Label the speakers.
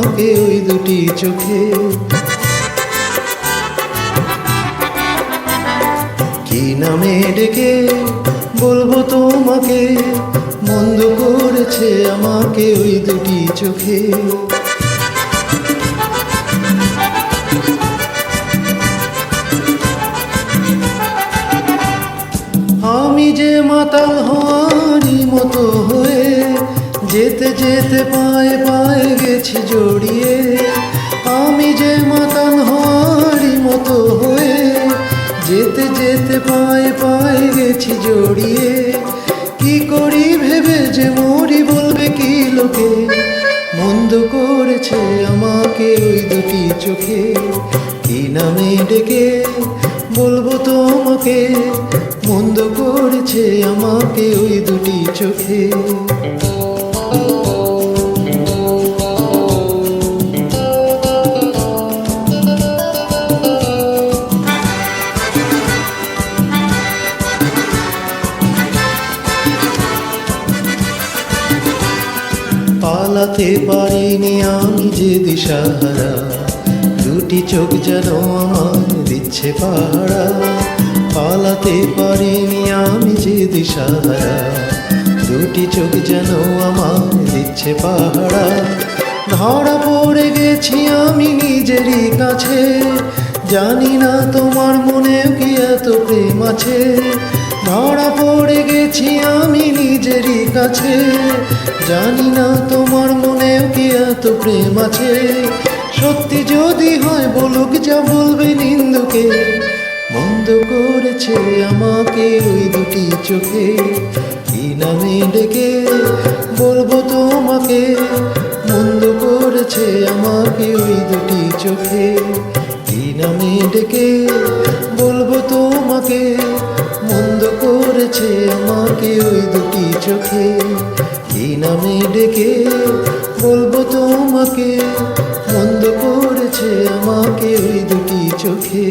Speaker 1: আমাকে ওই দুটি চোখে। কি নামে ডেকে বলবো তোমাকে, মন্দ করেছে আমাকে ওই দুটি চোখে। আমি যে মাতাল হওয়ারই মতো হয়ে যেতে যেতে পায়ে পায়ে গেছি জড়িয়ে। আমি যে মাতাল হওয়ারই মতো হয়ে যেতে যেতে পায়ে পায়ে গেছি জড়িয়ে। কি করি ভেবে যে মরি বলবে কি লোকে, মন্দ করেছে আমাকে ওই দুটি চোখে। কি নামে ডেকে বলবো তোমাকে, মন্দ করেছে আমাকে ওই দুটি চোখে। পালাতে পারিনি আমি যে দিশাহারা, দুটি চোখ যেন আমার দিচ্ছে পাহারা। পালাতে পারিনি আমি যে দিশাহারা, দুটি চোখ যেন আমার দিচ্ছে পাহারা। ধরা পড়ে গেছি আমি নিজেরই কাছে, জানি না তোমার মনেও কি এত প্রেম আছে। ধরা পড়ে গেছি আমি নিজেরই কাছে, জানি না তোমার মনেও কি এত প্রেম আছে। সত্যি যদি হয় বলুক যা বলবে নিন্দুকে, মন্দ করেছে আমাকে ওই দুটি চোখে। কি নামে ডেকে বলবো তোমাকে, মন্দ করেছে আমাকে ওই দুটি চোখে। কি নামে ডেকে বলবো তোমাকে, মন্দ করেছে আমাকে ওই দুটি চোখে। কি নামে ডেকে বলবো তোমাকে, মন্দ করেছে আমাকে ওই দুটি চোখে।